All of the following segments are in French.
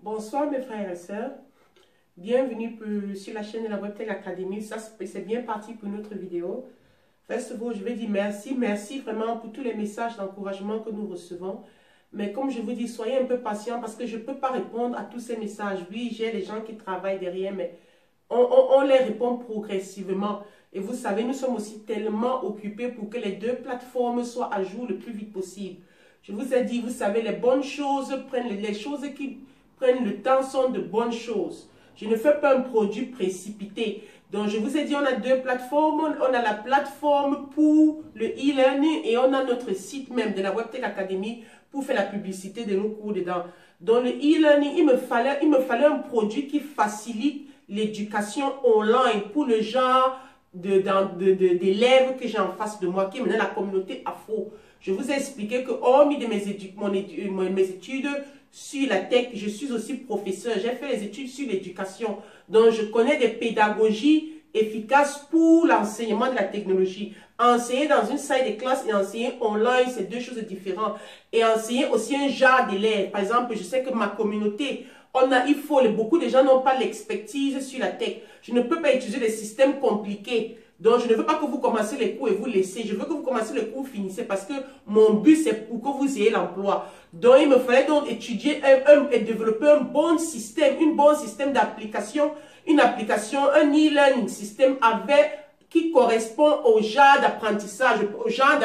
Bonsoir mes frères et sœurs, bienvenue sur la chaîne de la WebTech Academy. Ça c'est bien parti pour notre vidéo. First of all, je vais dire merci vraiment pour tous les messages d'encouragement que nous recevons. Mais comme je vous dis, soyez un peu patients parce que je ne peux pas répondre à tous ces messages. Oui, j'ai les gens qui travaillent derrière, mais on les répond progressivement. Et vous savez, nous sommes aussi tellement occupés pour que les deux plateformes soient à jour le plus vite possible. Je vous ai dit, vous savez, les bonnes choses les choses qui prennent le temps sont de bonnes choses. Je ne fais pas un produit précipité. Donc, je vous ai dit, on a deux plateformes. On a la plateforme pour le e-learning et on a notre site même de la WebTech Academy pour faire la publicité de nos cours dedans. Dans le e-learning, il me fallait un produit qui facilite l'éducation online pour le genre d'élèves que j'ai en face de moi, qui est maintenant la communauté afro. Je vous ai expliqué que, hormis de mes études sur la tech, je suis aussi professeur. J'ai fait les études sur l'éducation. Donc, je connais des pédagogies efficaces pour l'enseignement de la technologie. Enseigner dans une salle de classe et enseigner online, c'est deux choses différentes. Et enseigner aussi un genre d'élèves. Par exemple, je sais que ma communauté, beaucoup de gens n'ont pas l'expertise sur la tech. Je ne peux pas utiliser des systèmes compliqués. Donc, je ne veux pas que vous commencez les cours et vous laissez. Je veux que vous commencez les cours, finissez parce que mon but, c'est pour que vous ayez l'emploi. Donc, il me fallait donc étudier et développer un bon système, d'application, une application, un e-learning système qui correspond au genre d'apprentissage, au genre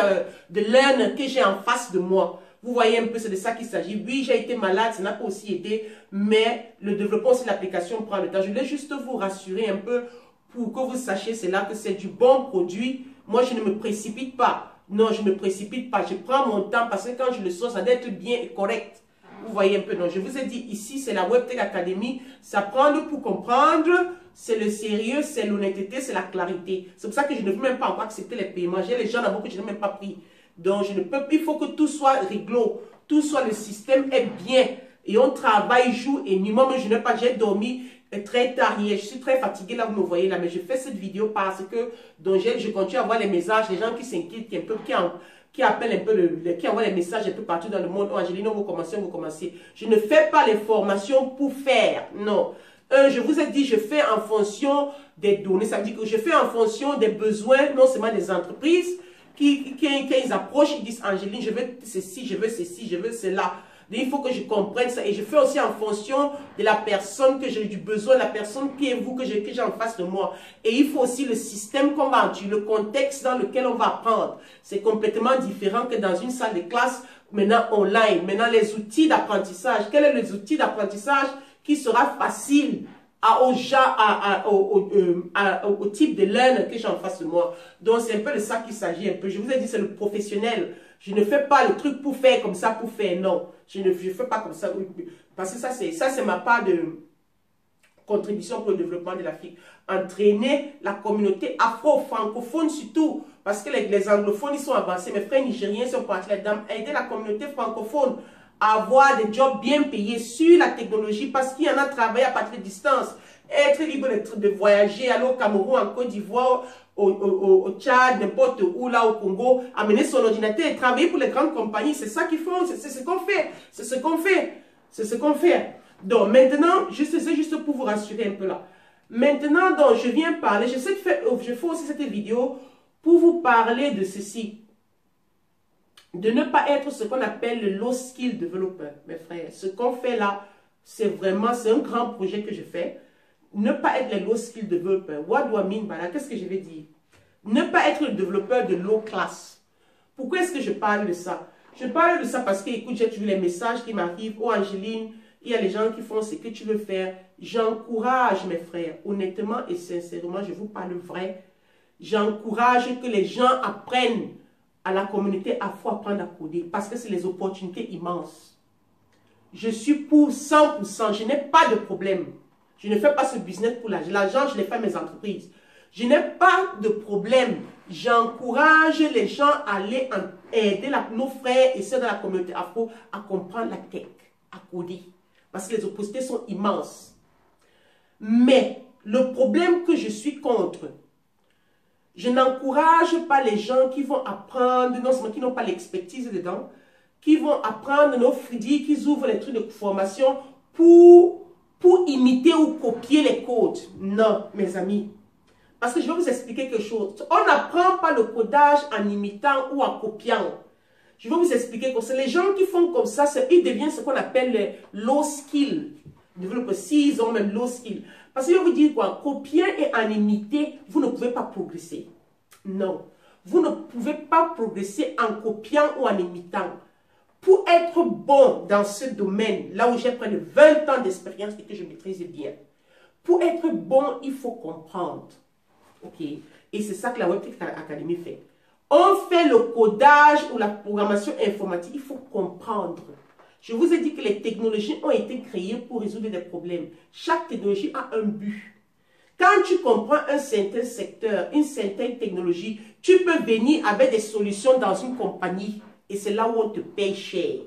de learner que j'ai en face de moi. Vous voyez un peu, c'est de ça qu'il s'agit. Oui, j'ai été malade, ça n'a pas aussi aidé, mais le développement aussi de l'application prend le temps. Je voulais juste vous rassurer un peu pour que vous sachiez cela, que c'est du bon produit. Moi, je ne me précipite pas. Non, je ne me précipite pas. Je prends mon temps parce que quand je le sors, ça doit être bien et correct. Vous voyez un peu, non, je vous ai dit, ici, c'est la WebTech Academy. Ça prend pour comprendre, c'est le sérieux, c'est l'honnêteté, c'est la clarité. C'est pour ça que je ne veux même pas encore accepter les paiements. J'ai les gens d'abord que je n'ai même pas pris. Donc, il faut que tout soit réglo, tout soit, le système est bien. Et on travaille jour et nuit. Moi, j'ai dormi très tard hier. Je suis très fatiguée, là, vous me voyez là. Mais je fais cette vidéo parce que je continue à voir les messages, les gens qui s'inquiètent, qui appellent un peu, qui envoient les messages un peu partout dans le monde. Oh, Angéline, vous commencez. Je ne fais pas les formations pour faire, non. Je vous ai dit, je fais en fonction des données. Ça veut dire que je fais en fonction des besoins, non seulement des entreprises, quand ils approchent, ils disent, Angéline, je veux ceci, je veux cela. Donc, il faut que je comprenne ça. Et je fais aussi en fonction de la personne que j'ai du besoin, la personne qui est vous, que j'ai en face de moi. Et il faut aussi le système qu'on va utiliser, le contexte dans lequel on va apprendre. C'est complètement différent que dans une salle de classe, maintenant online. Maintenant, les outils d'apprentissage. Quels sont les outils d'apprentissage qui sera facile au type de learner que j'ai en face de moi. Donc, c'est un peu de ça qu'il s'agit un peu. Je vous ai dit, c'est le professionnel. Je ne fais pas le truc pour faire comme ça, pour faire, non. Je ne fais pas comme ça. Parce que ça, c'est ma part de contribution pour le développement de l'Afrique. Entraîner la communauté afro-francophone surtout. Parce que les anglophones, ils sont avancés. Mes frères nigériens sont partis là-dedans. Aider la communauté francophone à avoir des jobs bien payés sur la technologie parce qu'il y en a travaillé à partir de distance. Être libre de voyager, aller au Cameroun, en Côte d'Ivoire, au Tchad, n'importe où, là au Congo, amener son ordinateur et travailler pour les grandes compagnies. C'est ça qu'ils font, c'est ce qu'on fait. C'est ce qu'on fait. C'est ce qu'on fait. Donc maintenant, c'est juste pour vous rassurer un peu là. Maintenant, donc, je viens parler, je fais aussi cette vidéo pour vous parler de ceci. De ne pas être ce qu'on appelle le low skill developer, mes frères. Ce qu'on fait là, c'est un grand projet que je fais. Ne pas être le low skill developer. What do I mean by that? Qu'est-ce que je vais dire? Ne pas être le développeur de low class. Pourquoi est-ce que je parle de ça? Je parle de ça parce que, écoute, j'ai vu les messages qui m'arrivent. Oh Angéline, il y a les gens qui font ce que tu veux faire. J'encourage mes frères, honnêtement et sincèrement, je vous parle vrai. J'encourage que les gens apprennent à la communauté afro apprendre à coder parce que c'est les opportunités immenses. Je suis pour 100%, je n'ai pas de problème. Je ne fais pas ce business pour l'argent. L'argent, je l'ai fait à mes entreprises. Je n'ai pas de problème. J'encourage les gens à aller aider nos frères et sœurs de la communauté afro à comprendre la tech, à coder. Parce que les opportunités sont immenses. Mais le problème que je suis contre, je n'encourage pas les gens qui vont apprendre, non seulement qui n'ont pas l'expertise dedans, qui vont apprendre nos fridis, qui ouvrent les trucs de formation pour imiter ou copier les codes. Non, mes amis. Parce que je vais vous expliquer quelque chose. On n'apprend pas le codage en imitant ou en copiant. Je vais vous expliquer que c'est les gens qui font comme ça, ils deviennent ce qu'on appelle les low skill. Développeurs, s'ils ont même low skill. Parce que je vais vous dire quoi, copier et en imiter, vous ne pouvez pas progresser. Non. Vous ne pouvez pas progresser en copiant ou en imitant. Pour être bon dans ce domaine, là où j'ai près de 20 ans d'expérience et que je maîtrise bien, pour être bon, il faut comprendre. Ok? Et c'est ça que la WebTech Academy fait. On fait le codage ou la programmation informatique, il faut comprendre. Je vous ai dit que les technologies ont été créées pour résoudre des problèmes. Chaque technologie a un but. Quand tu comprends un certain secteur, une certaine technologie, tu peux venir avec des solutions dans une compagnie. Et c'est là où on te paye cher.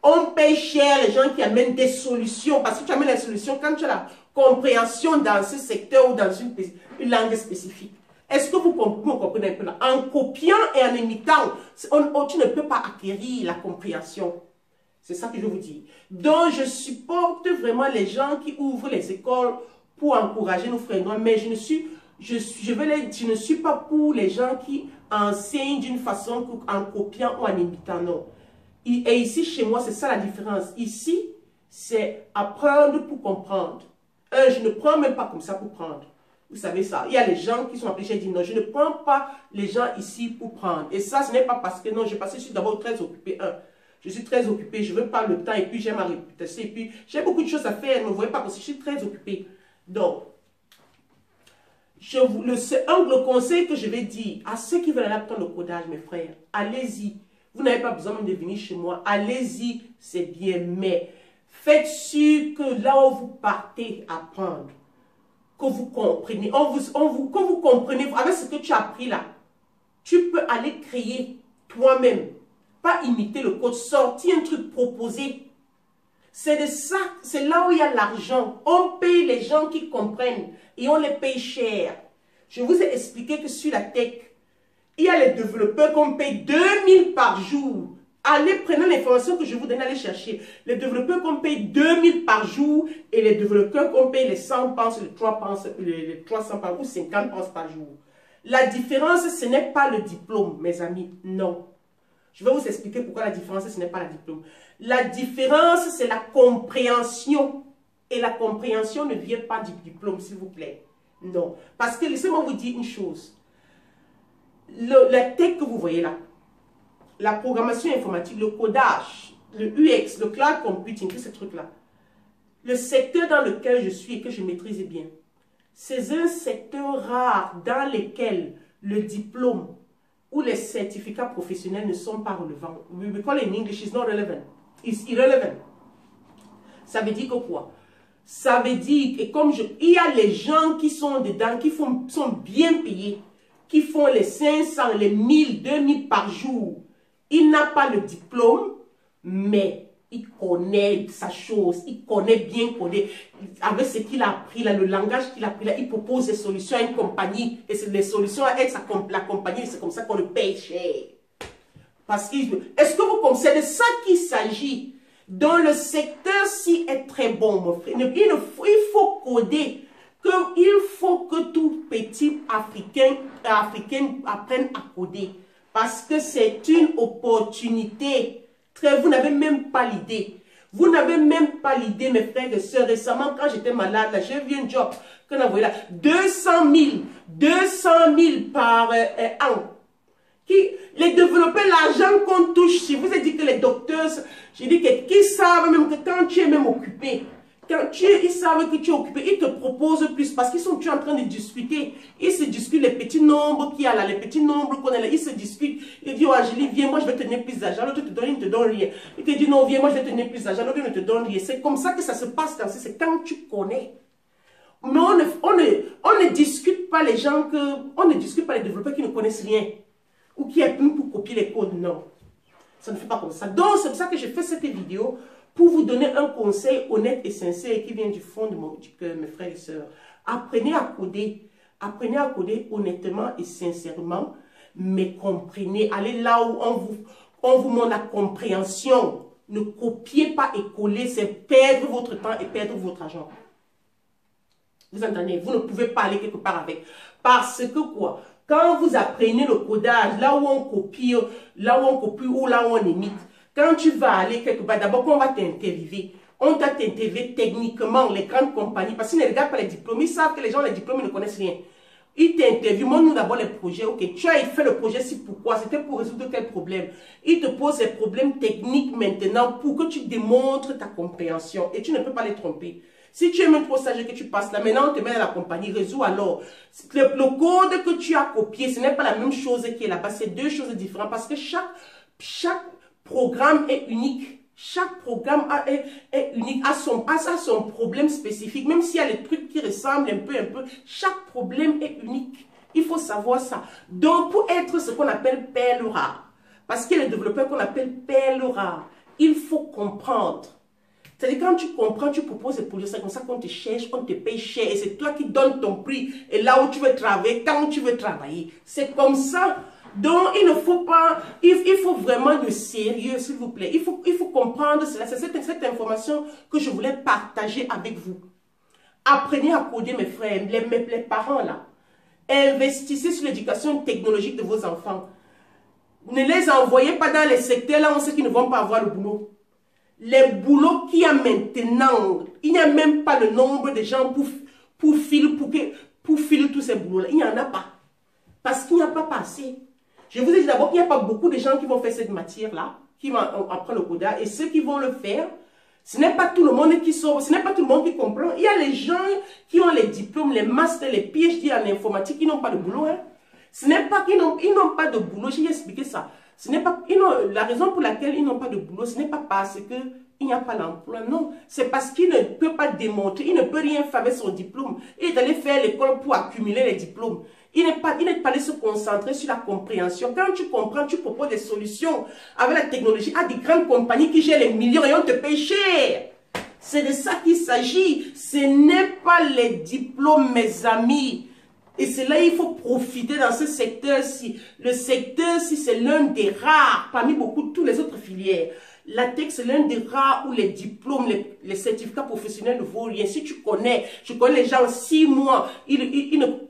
On paye cher les gens qui amènent des solutions. Parce que tu amènes la solution quand tu as la compréhension dans ce secteur ou dans une langue spécifique. Est-ce que vous comprenez un peu là? En copiant et en imitant, tu ne peux pas acquérir la compréhension. C'est ça que je vous dis. Donc, je supporte vraiment les gens qui ouvrent les écoles pour encourager nos frères noirs, mais je ne suis pas pour les gens qui enseignent d'une façon en copiant ou en imitant, non. Et ici, chez moi, c'est ça la différence. Ici, c'est apprendre pour comprendre. Je ne prends même pas comme ça pour prendre. Vous savez ça. Il y a les gens qui sont appelés, j'ai dit non, je ne prends pas les gens ici pour prendre. Et ça, ce n'est pas parce que non, je suis d'abord très occupé. Je suis très occupé, je veux pas le temps et puis j'ai ma réputation et puis j'ai beaucoup de choses à faire. Ne me voyez pas parce que je suis très occupé. Donc, le conseil que je vais dire à ceux qui veulent aller apprendre le codage, mes frères, allez-y. Vous n'avez pas besoin de venir chez moi. Allez-y, c'est bien. Mais faites sûr que là où vous partez apprendre, que vous compreniez, que vous compreniez avec ce que tu as appris là, tu peux aller créer toi-même. Pas imiter le code, sortir un truc proposé. C'est de ça, c'est là où il y a l'argent. On paye les gens qui comprennent et on les paye cher. Je vous ai expliqué que sur la tech, il y a les développeurs qu'on paye 2000 par jour. Allez, prenez l'information que je vous donne, allez chercher. Les développeurs qu'on paye 2000 par jour et les développeurs qu'on paye les 100 pounds, les 300 pounds ou 50 pounds par jour. La différence, ce n'est pas le diplôme, mes amis, non. Je vais vous expliquer pourquoi la différence, ce n'est pas le diplôme. La différence, c'est la compréhension. Et la compréhension ne vient pas du diplôme, s'il vous plaît. Non. Parce que, laissez-moi vous dire une chose. La tech que vous voyez là, la programmation informatique, le codage, le UX, le cloud computing, tous ces trucs-là, le secteur dans lequel je suis et que je maîtrise bien, c'est un secteur rare dans lequel le diplôme ou les certificats professionnels ne sont pas relevants. We call it in English, it's not relevant. It's irrelevant. Ça veut dire que quoi? Ça veut dire que il y a les gens qui sont dedans, qui sont bien payés, qui font les 500, les 1000, 2000 par jour. Il n'a pas le diplôme, mais il connaît sa chose, il connaît bien coder. Avec ce qu'il a appris là, le langage qu'il a appris là, il propose des solutions à une compagnie. Et les solutions avec la compagnie, c'est comme ça qu'on le paye cher. Parce que, est-ce que vous comprenez? C'est de ça qu'il s'agit. Dans le secteur-ci est très bon, mon frère. Il faut coder. Il faut que tout petit Africain apprenne à coder. Parce que c'est une opportunité. Vous n'avez même pas l'idée. Vous n'avez même pas l'idée, mes frères et sœurs. Récemment, quand j'étais malade, j'ai vu un job qu'on a envoyé là. 200 000 par an. Les développeurs, l'argent qu'on touche, je vous ai dit que les docteurs, j'ai dit qu'ils savent même que quand tu es même occupé, ils savent que tu es occupé, ils te proposent plus parce qu'ils sont toujours en train de discuter. Ils se discutent les petits nombres qu'il y a là, les petits nombres qu'on a là, ils se discutent. Ils disent, oh Angélie, viens, moi je vais te donner plus d'argent. L'autre te donne, il ne te donne rien. Il te dit, non, viens, moi je vais te donner plus d'argent. L'autre ne te donne rien. C'est comme ça que ça se passe dans c'est quand tu connais. Mais on ne discute pas les gens on ne discute pas les développeurs qui ne connaissent rien. Ou qui est venu pour copier les codes, non. Ça ne fait pas comme ça. Donc, c'est pour ça que je fais cette vidéo, pour vous donner un conseil honnête et sincère qui vient du fond de du cœur, mes frères et sœurs. Apprenez à coder. Apprenez à coder honnêtement et sincèrement, mais comprenez. Allez là où on vous montre la compréhension. Ne copiez pas et collez, c'est perdre votre temps et perdre votre argent. Vous entendez? Vous ne pouvez pas aller quelque part avec. Parce que quoi? Quand vous apprenez le codage, là où on copie ou là où on imite, quand tu vas aller quelque part, d'abord quand on va t'interviewer, on t'a t'interviewé techniquement, les grandes compagnies, parce qu'ils ne regardent pas les diplômes, ils savent que les gens, les diplômes, ils ne connaissent rien. Ils t'interviewent, montre-nous d'abord les projets. Ok, tu as fait le projet, c'est pourquoi? C'était pour résoudre quel problème? Ils te posent ces problèmes techniques maintenant pour que tu démontres ta compréhension et tu ne peux pas les tromper. Si tu es même trop sage que tu passes là, maintenant on te met dans la compagnie, résous alors. Le code que tu as copié, ce n'est pas la même chose qui est là-bas, c'est deux choses différentes parce que chaque programme est unique. Chaque programme est unique, a son problème spécifique, même s'il y a les trucs qui ressemblent un peu, chaque problème est unique. Il faut savoir ça. Donc, pour être ce qu'on appelle perle rare, parce qu'il y a les développeurs qu'on appelle perle rare, il faut comprendre. C'est-à-dire, quand tu comprends, tu proposes des projets, c'est comme ça qu'on te cherche, on te paye cher, et c'est toi qui donnes ton prix, et là où tu veux travailler, quand tu veux travailler. C'est comme ça. Donc, il ne faut pas, il faut vraiment de sérieux, s'il vous plaît. Il faut comprendre cela. C'est cette information que je voulais partager avec vous. Apprenez à coder, mes frères, les parents là. Investissez sur l'éducation technologique de vos enfants. Ne les envoyez pas dans les secteurs là où on sait qu'ils ne vont pas avoir le boulot. Les boulots qu'il y a maintenant, il n'y a même pas le nombre de gens pour filer tous ces boulots là. Il n'y en a pas. Parce qu'il n'y a pas assez. Je vous ai dit d'abord qu'il n'y a pas beaucoup de gens qui vont faire cette matière-là, qui vont apprendre le codage. Et ceux qui vont le faire, ce n'est pas tout le monde qui sauve, ce n'est pas tout le monde qui comprend. Il y a les gens qui ont les diplômes, les masters, les PhD en informatique, qui n'ont pas de boulot. Hein. Ce n'est pas qu'ils n'ont pas de boulot, j'ai expliqué ça. Ce n'est pas, la raison pour laquelle ils n'ont pas de boulot, ce n'est pas parce qu'il n'y a pas d'emploi, non. C'est parce qu'il ne peut pas démontrer, il ne peut rien faire avec son diplôme. Il est allé faire l'école pour accumuler les diplômes. Il n'est pas allé se concentrer sur la compréhension. Quand tu comprends, tu proposes des solutions avec la technologie à des grandes compagnies qui gèrent les millions et on te paye cher. C'est de ça qu'il s'agit. Ce n'est pas les diplômes, mes amis. Et c'est là il faut profiter dans ce secteur-ci. Le secteur-ci, c'est l'un des rares parmi tous les autres filières. La tech, c'est l'un des rares où les diplômes, les certificats professionnels ne vaut rien. Si tu connais, je connais les gens 6 mois,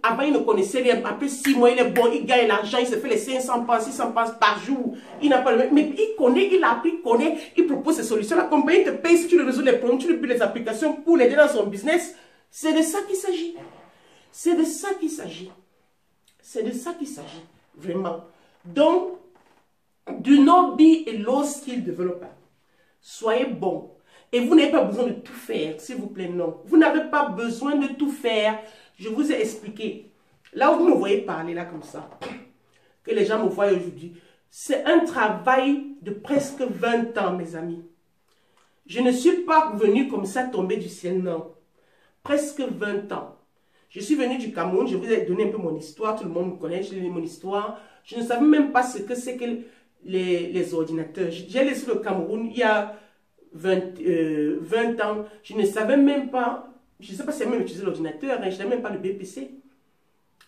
avant ils ne connaissaient rien, après 6 mois, il est bon, il gagne l'argent, il se fait les 500 pounds, 600 pounds par jour. Il n'a pas le même, mais il connaît, il a appris, il connaît, il propose ses solutions. La compagnie te paye si tu résous les problèmes, tu lui payes les applications pour l'aider dans son business. C'est de ça qu'il s'agit. C'est de ça qu'il s'agit. C'est de ça qu'il s'agit, vraiment. Donc, do not be a low skill developer. Soyez bon. Et vous n'avez pas besoin de tout faire, s'il vous plaît, non. Vous n'avez pas besoin de tout faire. Je vous ai expliqué. Là où vous me voyez parler, là, comme ça, que les gens me voient aujourd'hui, c'est un travail de presque 20 ans, mes amis. Je ne suis pas venu comme ça tomber du ciel, non. Presque 20 ans. Je suis venu du Cameroun, je vous ai donné un peu mon histoire, tout le monde me connaît, j'ai donné mon histoire. Je ne savais même pas ce que c'est que les ordinateurs. J'ai laissé le Cameroun il y a 20 ans. Je ne savais même pas, je ne sais pas si j'ai même utilisé l'ordinateur, hein, je n'avais même pas le BPC.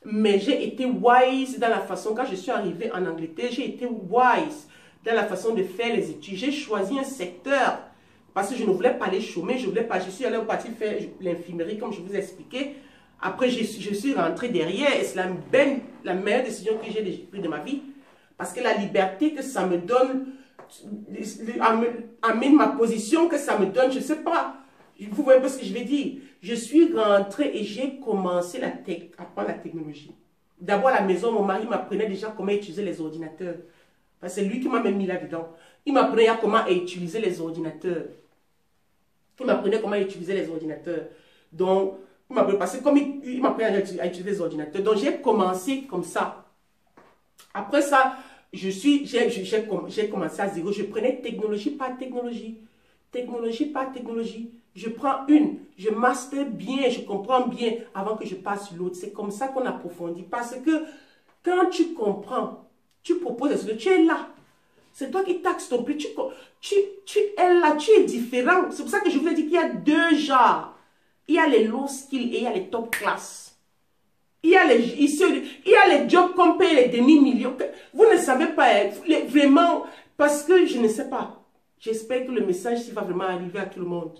Mais j'ai été wise dans la façon, quand je suis arrivé en Angleterre, j'ai été wise dans la façon de faire les études. J'ai choisi un secteur parce que je ne voulais pas aller chômer, je suis allé au parti faire l'infirmerie comme je vous ai expliqué. Après, je suis rentré derrière et c'est la meilleure décision que j'ai prise de ma vie. Parce que la liberté que ça me donne, amène ma position que ça me donne, je ne sais pas. Vous voyez un peu ce que je vais dire. Je suis rentré et j'ai commencé à apprendre la technologie. D'abord à la maison, mon mari m'apprenait déjà comment utiliser les ordinateurs. C'est lui qui m'a même mis là-dedans. Il m'apprenait comment utiliser les ordinateurs. Il m'apprenait comment utiliser les ordinateurs. Donc, parce que comme il m'apprenait à utiliser les ordinateurs. Donc, j'ai commencé comme ça. Après ça, j'ai commencé à zéro. Je prenais technologie par technologie. Technologie par technologie. Je prends une, je master bien, je comprends bien avant que je passe sur l'autre. C'est comme ça qu'on approfondit. Parce que quand tu comprends, tu proposes, tu es là. C'est toi qui taxes ton prix. Tu es là, tu es différent. C'est pour ça que je vous ai dit qu'il y a deux genres. Il y a les low skills et il y a les top class. Il y a les jobs qu'on paye les demi-millions. Vous ne savez pas, vraiment, parce que je ne sais pas. J'espère que le message ici va vraiment arriver à tout le monde.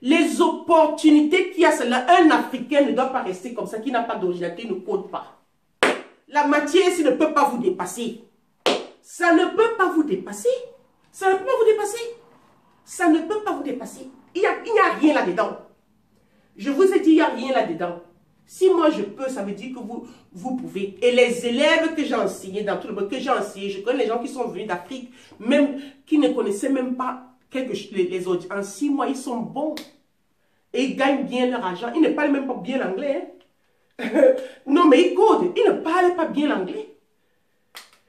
Les opportunités qu'il y a, c'est là. Un Africain ne doit pas rester comme ça, qui n'a pas d'originalité, ne code pas. La matière ici ne peut pas vous dépasser. Ça ne peut pas vous dépasser. Ça ne peut pas vous dépasser. Ça ne peut pas vous dépasser. Il n'y a rien là-dedans. Je vous ai dit, il n'y a rien là-dedans. Si moi je peux, ça veut dire que vous pouvez. Et les élèves que j'ai enseignés dans tout le monde, je connais les gens qui sont venus d'Afrique, même qui ne connaissaient même pas les autres. En 6 mois, ils sont bons. Et ils gagnent bien leur argent. Ils ne parlent même pas bien l'anglais. Hein. Non, mais ils codent. Ils ne parlent pas bien l'anglais.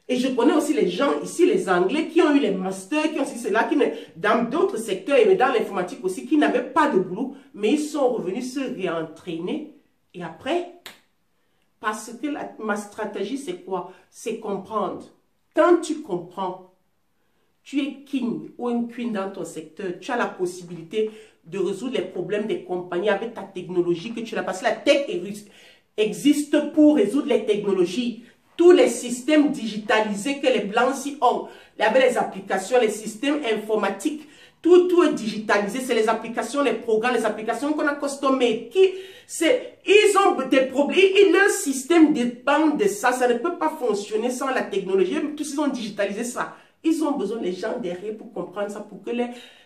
Et je connais aussi les gens ici, les Anglais, qui ont eu les masters, qui ont aussi cela, dans d'autres secteurs et dans l'informatique aussi, qui n'avaient pas de boulot, mais ils sont revenus se réentraîner. Et après, parce que ma stratégie, c'est quoi? C'est comprendre. Quand tu comprends, tu es king ou une queen dans ton secteur, tu as la possibilité de résoudre les problèmes des compagnies avec ta technologie que tu as. Parce que la tech existe pour résoudre les technologies. Tous les systèmes digitalisés que les Blancs aussi ont, avec les applications, les systèmes informatiques, tout est digitalisé. C'est les applications, les programmes, les applications qu'on a customées. Ils ont des problèmes. Leur système dépend de ça. Ça ne peut pas fonctionner sans la technologie. Tous ils ont digitalisé ça. Ils ont besoin des gens derrière pour comprendre ça, pour que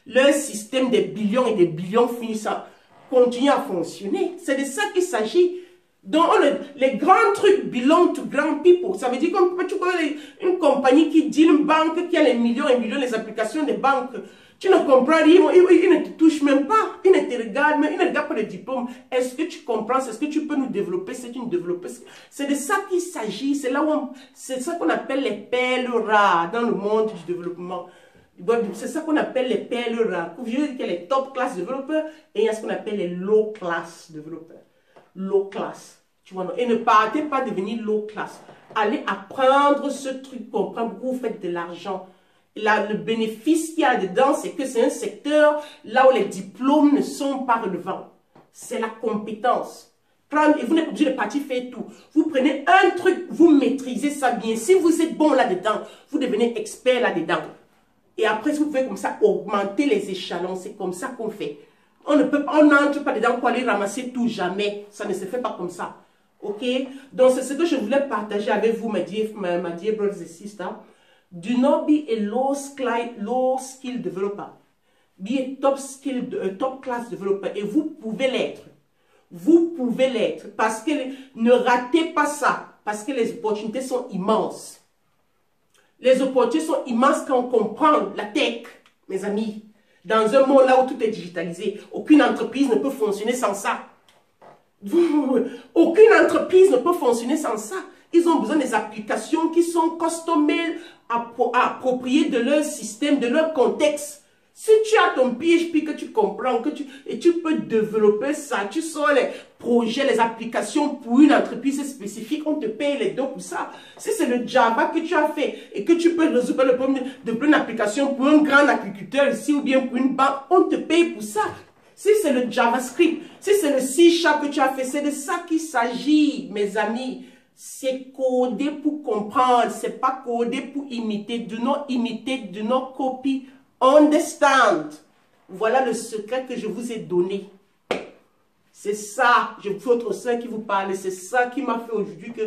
leur système des billions et des billions finisse à continuer à fonctionner. C'est de ça qu'il s'agit. Donc, les grands trucs belong to grand people. Ça veut dire que tu connais une compagnie qui dit une banque qui a les millions et millions des applications des banques. Tu ne comprends rien, ils ne te touchent même pas. Ils ne te regardent même, ils ne regardent pas le diplôme. Est-ce que tu comprends? Est-ce que tu peux nous développer? C'est une développeuse. C'est de ça qu'il s'agit. C'est là où c'est ça qu'on appelle les perles rares dans le monde du développement. C'est ça qu'on appelle les perles rares. Vous voyez qu'il y a les top class développeurs et il y a ce qu'on appelle les low class développeurs. Low class. Tu vois, non? Et ne partez pas devenir low class. Allez apprendre ce truc, comprendre où vous faites de l'argent. Le bénéfice qu'il y a dedans, c'est que c'est un secteur là où les diplômes ne sont pas relevants. C'est la compétence. Et vous n'êtes pas obligé de partir faire tout. Vous prenez un truc, vous maîtrisez ça bien. Si vous êtes bon là-dedans, vous devenez expert là-dedans. Et après, si vous pouvez comme ça augmenter les échelons, c'est comme ça qu'on fait. On n'entre pas dedans pour aller ramasser tout, jamais. Ça ne se fait pas comme ça. Ok? Donc, c'est ce que je voulais partager avec vous, my dear brothers and sisters. Do not be a low skill developer. Be a top class developer. Et vous pouvez l'être. Vous pouvez l'être. Parce que ne ratez pas ça. Parce que les opportunités sont immenses. Les opportunités sont immenses quand on comprend la tech, mes amis. Dans un monde là où tout est digitalisé, aucune entreprise ne peut fonctionner sans ça. Aucune entreprise ne peut fonctionner sans ça. Ils ont besoin des applications qui sont customées, appropriées de leur système, de leur contexte. Si tu as ton PHP que tu comprends, et tu peux développer ça, tu sors les projets, les applications pour une entreprise spécifique, on te paye les dos pour ça. Si c'est le Java que tu as fait et que tu peux résoudre le problème de une application pour un grand agriculteur ici ou bien pour une banque, on te paye pour ça. Si c'est le JavaScript, si c'est le C# que tu as fait, c'est de ça qu'il s'agit, mes amis. C'est coder pour comprendre, c'est pas coder pour imiter. Do not imitate, do not copy. Understand. Voilà le secret que je vous ai donné. C'est ça, votre soeur qui vous parle, c'est ça qui m'a fait aujourd'hui que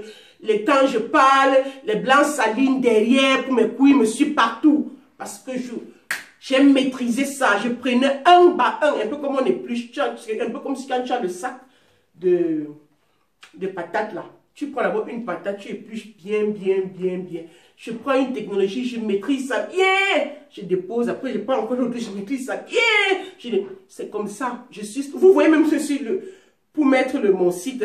quand je parle, les blancs s'alignent derrière pour mes couilles, me suivent partout. Parce que j'ai maîtrisé ça. Je prenais un par un peu comme on épluche, un peu comme si quand tu as le sac de patates là. Tu prends d'abord une patate, tu épluches bien. Je prends une technologie, je maîtrise ça bien. Je dépose, après je prends encore l'autre, je maîtrise ça bien. C'est comme ça. Vous voyez même ceci, pour mettre mon site,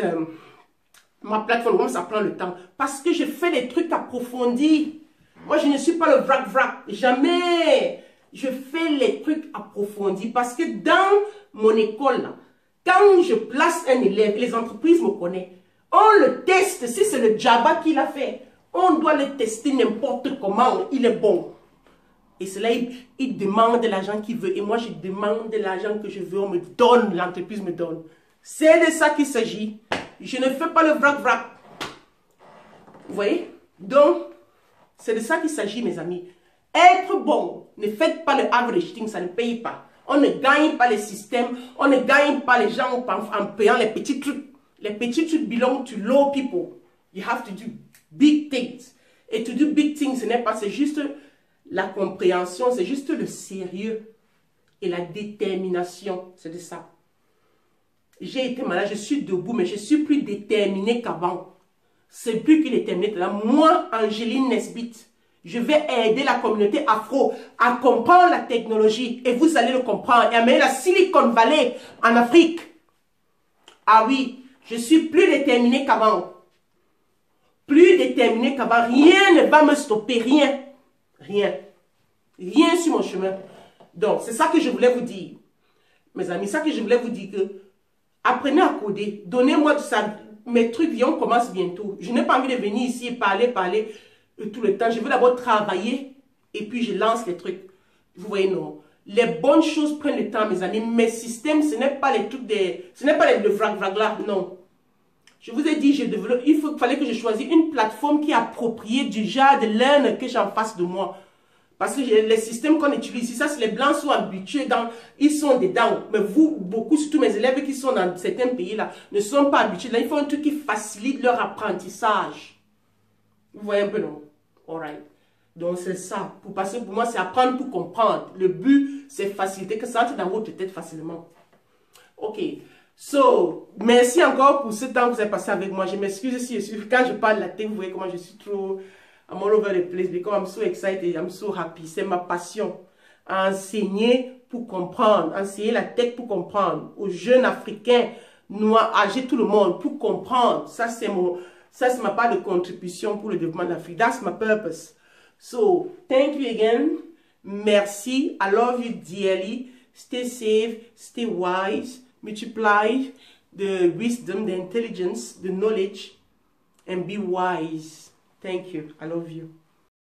ma plateforme, ça prend le temps. Parce que je fais des trucs approfondis. Moi, je ne suis pas le vrac. Jamais. Je fais les trucs approfondis. Parce que dans mon école, là, quand je place un élève, les entreprises me connaissent. On le teste, si c'est le Java qu'il a fait, on doit le tester n'importe comment, il est bon. Et cela, il demande l'argent qu'il veut. Et moi, je demande l'argent que je veux, on me donne, l'entreprise me donne. C'est de ça qu'il s'agit. Je ne fais pas le vrac. Vous voyez? Donc, c'est de ça qu'il s'agit, mes amis. Être bon Ne faites pas le averaging, ça ne paye pas. On ne gagne pas les systèmes, on ne gagne pas les gens en payant les petits trucs. Les petits trucs belong to low people. You have to do big things. Et to do big things, ce n'est pas, c'est juste la compréhension, c'est juste le sérieux et la détermination. C'est de ça. J'ai été malade, je suis debout, mais je suis plus déterminée qu'avant. C'est plus que déterminée. Moi, Angéline Nesbitt, je vais aider la communauté afro à comprendre la technologie et vous allez le comprendre et amener la Silicon Valley en Afrique. Ah oui, je suis plus déterminée qu'avant. Plus déterminée qu'avant. Rien ne va me stopper, rien. Rien. Rien sur mon chemin. Donc, c'est ça que je voulais vous dire. Mes amis, ça que je voulais vous dire que apprenez à coder. Donnez-moi ça. Mes trucs, on commence bientôt. Je n'ai pas envie de venir ici et parler tout le temps. Je veux d'abord travailler et puis je lance les trucs. Vous voyez, non. Les bonnes choses prennent le temps, mes amis. Mes systèmes, ce n'est pas les trucs ce n'est pas le vrac là, non. Je vous ai dit, il fallait que je choisisse une plateforme qui est appropriée du genre de learner que j'ai en face de moi. Parce que les systèmes qu'on utilise ici, ça, c'est les blancs sont habitués ils sont dedans. Mais vous, beaucoup, surtout mes élèves qui sont dans certains pays-là, ne sont pas habitués. Là, il faut un truc qui facilite leur apprentissage. Vous voyez un peu, non? Alright. Donc, c'est ça. Pour passer, pour moi, c'est apprendre pour comprendre. Le but, c'est faciliter, que ça entre dans votre tête facilement. Ok. So, merci encore pour ce temps que vous avez passé avec moi. Je m'excuse si quand je parle latin, vous voyez comment je suis trop... I'm all over the place because I'm so excited, I'm so happy. C'est ma passion. Enseigner pour comprendre. Enseigner la tech pour comprendre. Aux jeunes Africains, noirs, âgés, tout le monde, pour comprendre. Ça, c'est ma part de contribution pour le développement de l'Afrique. That's my purpose. So, thank you again. Merci. I love you dearly. Stay safe. Stay wise. Multiply the wisdom, the intelligence, the knowledge, and be wise. Thank you. I love you.